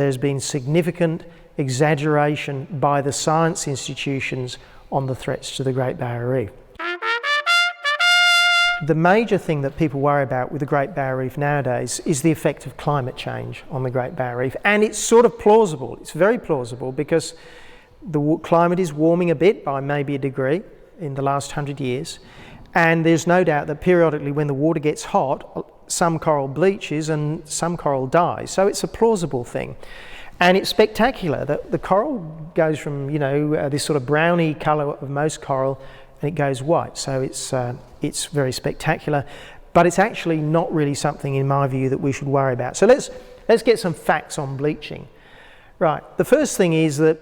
There's been significant exaggeration by the science institutions on the threats to the Great Barrier Reef. The major thing that people worry about with the Great Barrier Reef nowadays is the effect of climate change on the Great Barrier Reef. And it's sort of plausible, it's very plausible, because the climate is warming a bit by maybe a degree in the last 100 years. And there's no doubt that periodically when the water gets hot, some coral bleaches and some coral dies. So it's a plausible thing. And it's spectacular that the coral goes from, this sort of browny colour of most coral, and it goes white. So it's very spectacular, but it's actually not really something, in my view, that we should worry about. So let's get some facts on bleaching. Right, the first thing is that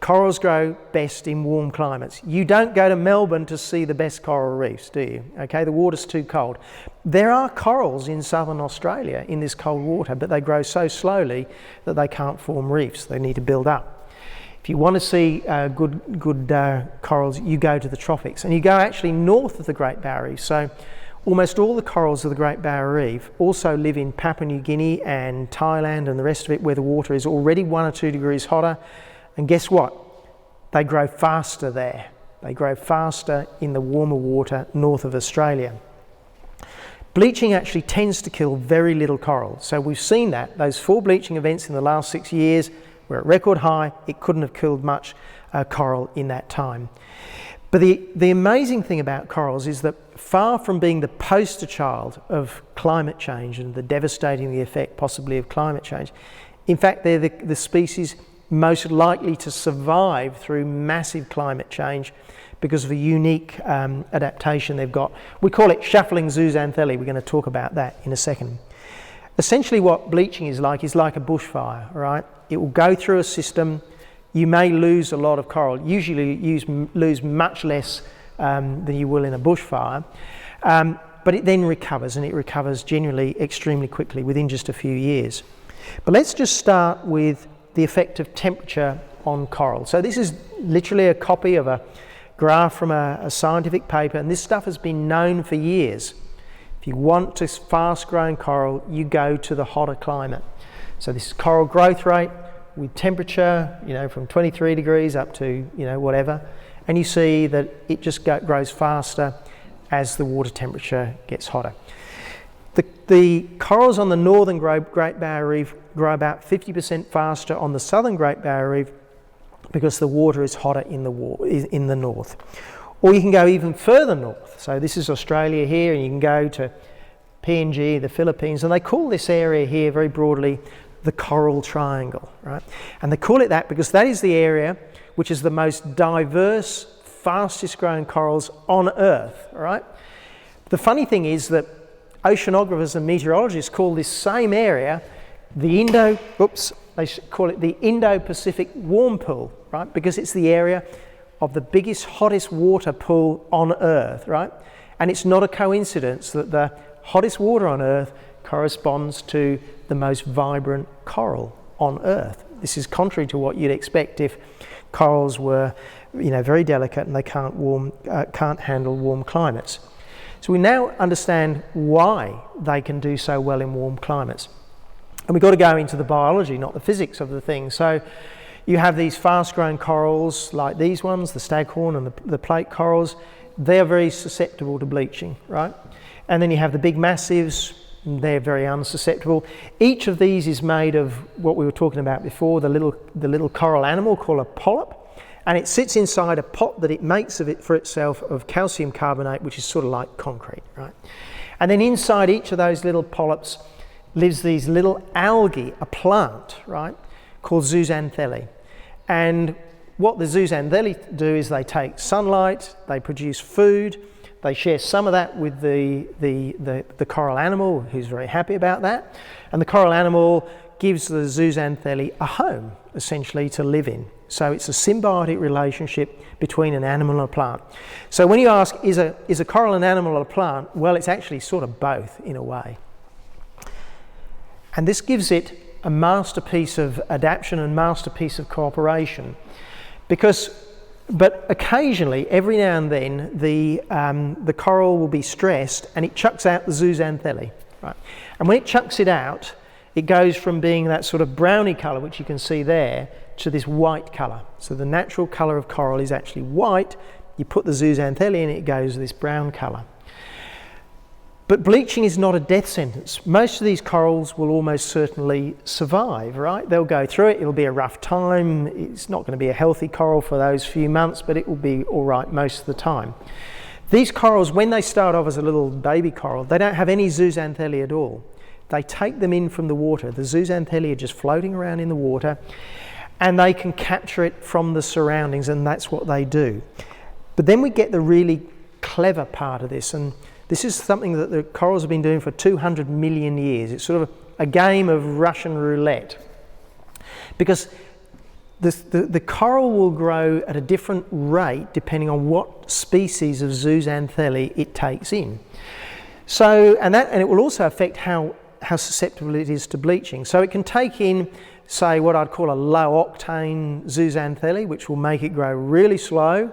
corals grow best in warm climates. You don't go to Melbourne to see the best coral reefs, do you? Okay, the water's too cold. There are corals in southern Australia in this cold water, but they grow so slowly that they can't form reefs. They need to build up. If you want to see good corals, you go to the tropics, and you go actually north of the Great Barrier Reef. So almost all the corals of the Great Barrier Reef also live in Papua New Guinea and Thailand and the rest of it, where the water is already 1 or 2 degrees hotter. And guess what? They grow faster there. They grow faster in the warmer water north of Australia. Bleaching actually tends to kill very little coral. So we've seen that. Those 4 bleaching events in the last 6 years were at record high. It couldn't have killed much coral in that time. But the amazing thing about corals is that far from being the poster child of climate change and the devastating effect possibly of climate change, in fact they're the species most likely to survive through massive climate change because of a unique adaptation they've got. We call it shuffling zooxanthellae. We're going to talk about that in a second. Essentially what bleaching is like a bushfire, right? It will go through a system. You may lose a lot of coral. Usually you lose much less than you will in a bushfire. But it then recovers, and it recovers generally extremely quickly within just a few years. But let's just start with the effect of temperature on coral. So this is literally a copy of a graph from a scientific paper, and this stuff has been known for years. If you want to fast-growing coral, you go to the hotter climate. So this is coral growth rate with temperature, from 23 degrees up to, whatever, and you see that it just grows faster as the water temperature gets hotter. The corals on the northern Great Barrier Reef grow about 50% faster on the southern Great Barrier Reef because the water is hotter in the north. Or you can go even further north. So this is Australia here, and you can go to PNG, the Philippines, and they call this area here very broadly the Coral Triangle, right? And they call it that because that is the area which is the most diverse, fastest growing corals on Earth, right? The funny thing is that oceanographers and meteorologists call this same area they call it the Indo-Pacific warm pool, right? Because it's the area of the biggest, hottest water pool on Earth, right? And it's not a coincidence that the hottest water on Earth corresponds to the most vibrant coral on Earth. This is contrary to what you'd expect if corals were, very delicate and they can't handle warm climates. So we now understand why they can do so well in warm climates. And we've got to go into the biology, not the physics of the thing. So you have these fast-growing corals like these ones, the staghorn and the plate corals. They're very susceptible to bleaching, right? And then you have the big massives. They're very unsusceptible. Each of these is made of what we were talking about before, the little coral animal called a polyp. And it sits inside a pot that it makes for itself of calcium carbonate, which is sort of like concrete, right? And then inside each of those little polyps lives these little algae, a plant, right, called zooxanthellae. And what the zooxanthellae do is they take sunlight, they produce food, they share some of that with the coral animal, who's very happy about that. And the coral animal gives the zooxanthellae a home, essentially, to live in. So it's a symbiotic relationship between an animal and a plant. So when you ask, is a coral an animal or a plant? Well, it's actually sort of both, in a way. And this gives it a masterpiece of adaptation and masterpiece of cooperation. But occasionally, every now and then, the coral will be stressed and it chucks out the zooxanthellae, right? And when it chucks it out, It goes from being that sort of browny colour, which you can see there, to this white colour. So the natural colour of coral is actually white. You put the zooxanthellae in, it goes this brown colour. But bleaching is not a death sentence. Most of these corals will almost certainly survive, right? They'll go through it, it'll be a rough time. It's not going to be a healthy coral for those few months, but it will be all right most of the time. These corals, when they start off as a little baby coral, they don't have any zooxanthellae at all. They take them in from the water. The zooxanthellae are just floating around in the water, and they can capture it from the surroundings, and that's what they do. But then we get the really clever part of this, and this is something that the corals have been doing for 200 million years. It's sort of a game of Russian roulette, because the coral will grow at a different rate depending on what species of zooxanthellae it takes in. So, and it will also affect how susceptible it is to bleaching. So it can take in, say, what I'd call a low octane zooxanthellae, which will make it grow really slow.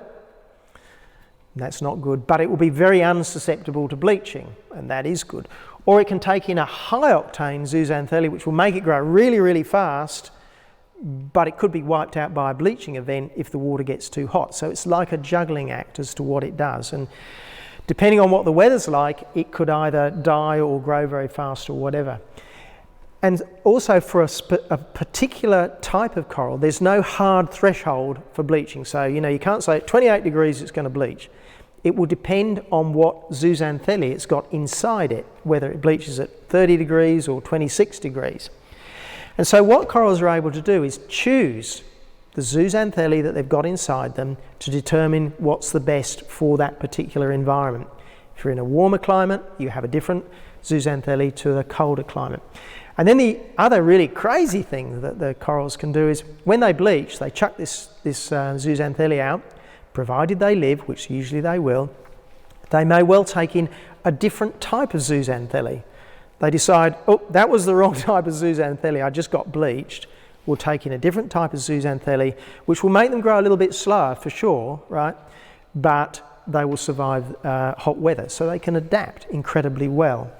That's not good, but it will be very unsusceptible to bleaching, and that is good. Or it can take in a high octane zooxanthellae, which will make it grow really, really fast, but it could be wiped out by a bleaching event if the water gets too hot. So it's like a juggling act as to what it does. And depending on what the weather's like, it could either die or grow very fast or whatever. And also for a particular type of coral, there's no hard threshold for bleaching. So, you can't say at 28 degrees it's going to bleach. It will depend on what zooxanthellae it's got inside it, whether it bleaches at 30 degrees or 26 degrees. And so what corals are able to do is choose the zooxanthellae that they've got inside them to determine what's the best for that particular environment. If you're in a warmer climate, you have a different zooxanthellae to a colder climate. And then the other really crazy thing that the corals can do is when they bleach, they chuck this zooxanthellae out, provided they live, which usually they will. They may well take in a different type of zooxanthellae. They decide, oh, that was the wrong type of zooxanthellae, I just got bleached. We'll take in a different type of zooxanthellae, which will make them grow a little bit slower for sure, right? But they will survive hot weather, so they can adapt incredibly well.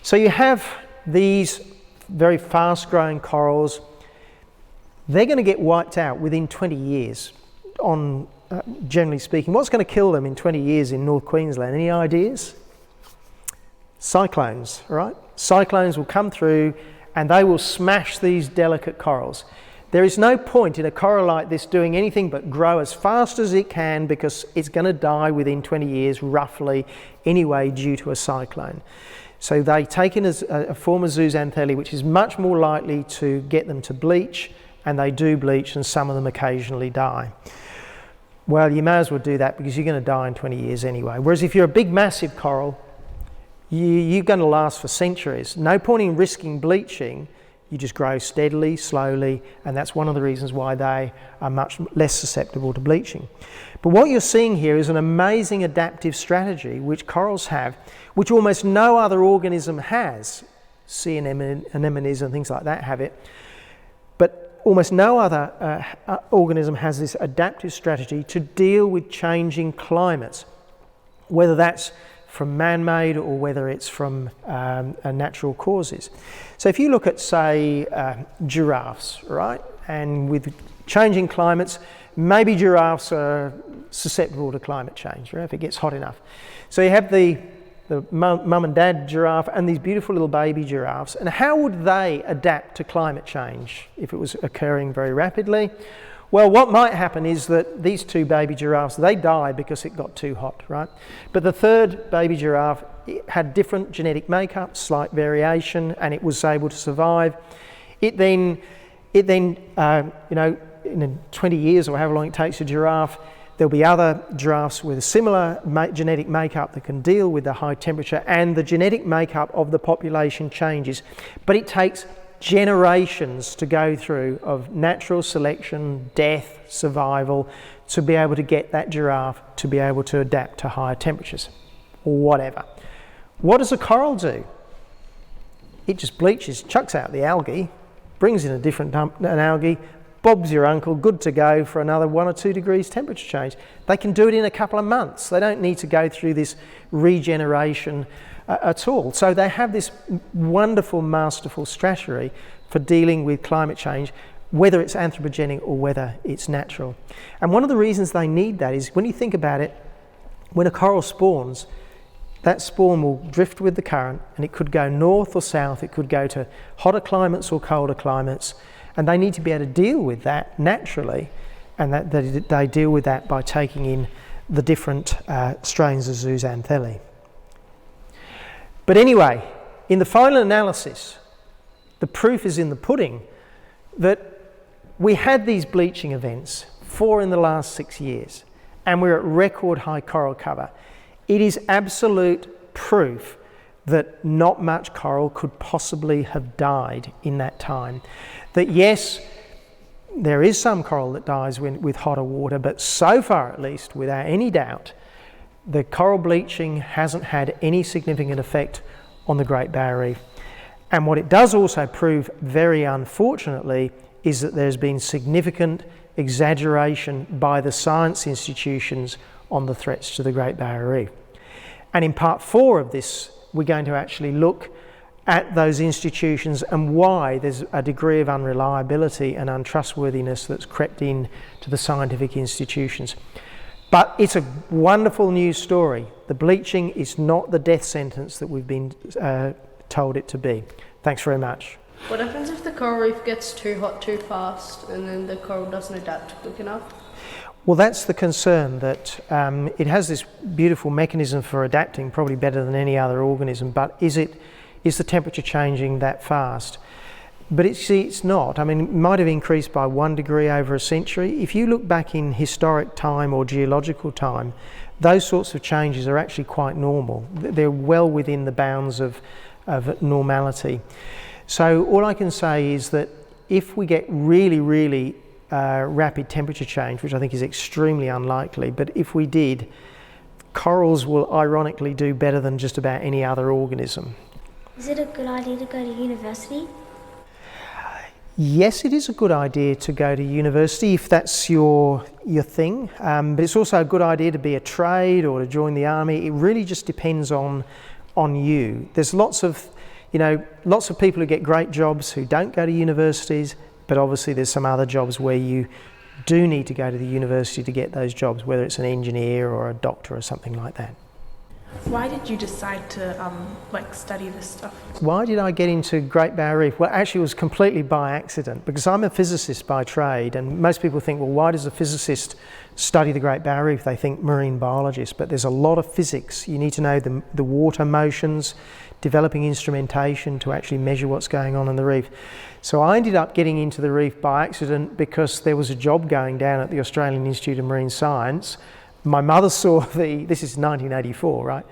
So you have these very fast-growing corals. They're going to get wiped out within 20 years, generally speaking. What's going to kill them in 20 years in North Queensland? Any ideas? Cyclones, right? Cyclones will come through and they will smash these delicate corals. There is no point in a coral like this doing anything but grow as fast as it can, because it's going to die within 20 years roughly anyway due to a cyclone. So they take in a form of zooxanthellae which is much more likely to get them to bleach, and they do bleach, and some of them occasionally die. Well, you may as well do that because you're going to die in 20 years anyway. Whereas if you're a big massive coral, you're going to last for centuries. No point in risking bleaching. You just grow steadily, slowly, and that's one of the reasons why they are much less susceptible to bleaching. But what you're seeing here is an amazing adaptive strategy which corals have, which almost no other organism has. Sea anemones and things like that have it. But almost no other organism has this adaptive strategy to deal with changing climates, whether that's from man-made or whether it's from natural causes. So if you look at, say, giraffes, right, and with changing climates, maybe giraffes are susceptible to climate change, right, if it gets hot enough. So you have the mum and dad giraffe and these beautiful little baby giraffes, and how would they adapt to climate change if it was occurring very rapidly? Well, what might happen is that these two baby giraffes, they die because it got too hot, right? But the third baby giraffe, it had different genetic makeup, slight variation, and it was able to survive. It then, in 20 years or however long it takes a giraffe, there'll be other giraffes with a similar genetic makeup that can deal with the high temperature, and the genetic makeup of the population changes. But it takes generations to go through of natural selection, death, survival, to be able to get that giraffe to be able to adapt to higher temperatures or whatever. What does a coral do? It just bleaches, chucks out the algae, brings in a different an algae, Bob's your uncle, good to go for another 1 or 2 degrees temperature change. They can do it in a couple of months. They don't need to go through this regeneration at all. So they have this wonderful, masterful strategy for dealing with climate change, whether it's anthropogenic or whether it's natural. And one of the reasons they need that is, when you think about it, when a coral spawns, that spawn will drift with the current, and it could go north or south, it could go to hotter climates or colder climates, and they need to be able to deal with that naturally, and that they deal with that by taking in the different strains of zooxanthellae. But anyway, in the final analysis, the proof is in the pudding that we had these bleaching events, 4 in the last 6 years, and we're at record high coral cover. It is absolute proof that not much coral could possibly have died in that time. That yes, there is some coral that dies with hotter water, but so far at least, without any doubt, the coral bleaching hasn't had any significant effect on the Great Barrier Reef. And what it does also prove, very unfortunately, is that there's been significant exaggeration by the science institutions on the threats to the Great Barrier Reef. And in part 4 of this, we're going to actually look at those institutions and why there's a degree of unreliability and untrustworthiness that's crept in to the scientific institutions. But it's a wonderful news story. The bleaching is not the death sentence that we've been told it to be. Thanks very much. What happens if the coral reef gets too hot too fast and then the coral doesn't adapt quick enough? Well, that's the concern, that it has this beautiful mechanism for adapting, probably better than any other organism, but is the temperature changing that fast? But it's not. I mean, it might have increased by 1 degree over a century. If you look back in historic time or geological time, those sorts of changes are actually quite normal. They're well within the bounds of normality. So all I can say is that if we get really, really rapid temperature change, which I think is extremely unlikely, but if we did, corals will ironically do better than just about any other organism. Is it a good idea to go to university? Yes, it is a good idea to go to university if that's your thing, but it's also a good idea to be a trade or to join the army. It really just depends on you. There's lots of people who get great jobs who don't go to universities, but obviously there's some other jobs where you do need to go to the university to get those jobs, whether it's an engineer or a doctor or something like that. Why did you decide to study this stuff? Why did I get into Great Barrier Reef? Well, actually it was completely by accident, because I'm a physicist by trade, and most people think, well, why does a physicist study the Great Barrier Reef? They think marine biologist, but there's a lot of physics. You need to know the water motions, developing instrumentation to actually measure what's going on in the reef. So I ended up getting into the reef by accident because there was a job going down at the Australian Institute of Marine Science. My mother saw this is 1984, right?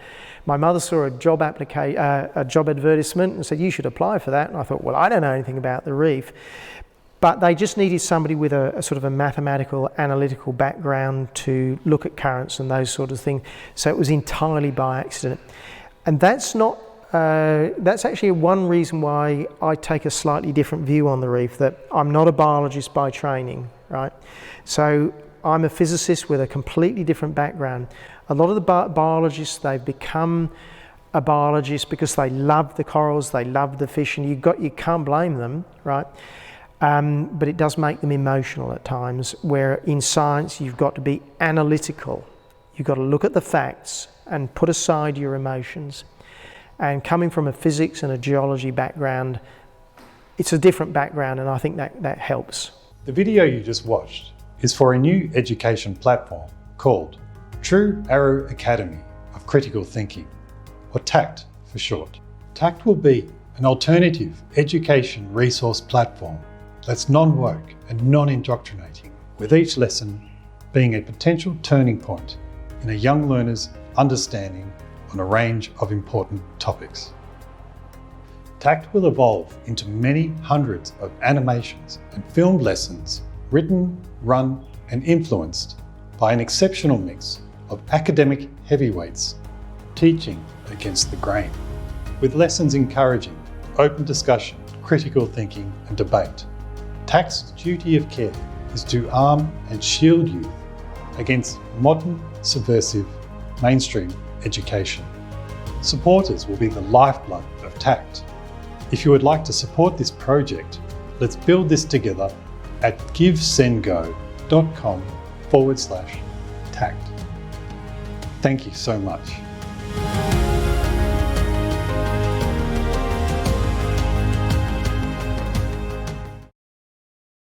My mother saw a job advertisement and said, you should apply for that. And I thought, well, I don't know anything about the reef. But they just needed somebody with a sort of a mathematical, analytical background to look at currents and those sort of things. So it was entirely by accident. And that's actually one reason why I take a slightly different view on the reef, that I'm not a biologist by training, right? So I'm a physicist with a completely different background. A lot of the biologists, they've become a biologist because they love the corals, they love the fish, and you can't blame them, right? But it does make them emotional at times, where in science you've got to be analytical. You've got to look at the facts and put aside your emotions. And coming from a physics and a geology background, it's a different background, and I think that helps. The video you just watched is for a new education platform called True Arrow Academy of Critical Thinking, or TACT for short. TACT will be an alternative education resource platform that's non-woke and non-indoctrinating, with each lesson being a potential turning point in a young learner's understanding on a range of important topics. TACT will evolve into many hundreds of animations and filmed lessons written, run and influenced by an exceptional mix of academic heavyweights teaching against the grain, with lessons encouraging open discussion, critical thinking and debate. TACT's duty of care is to arm and shield youth against modern, subversive, mainstream education. Supporters will be the lifeblood of TACT. If you would like to support this project, let's build this together at givesendgo.com/TACT. Thank you so much.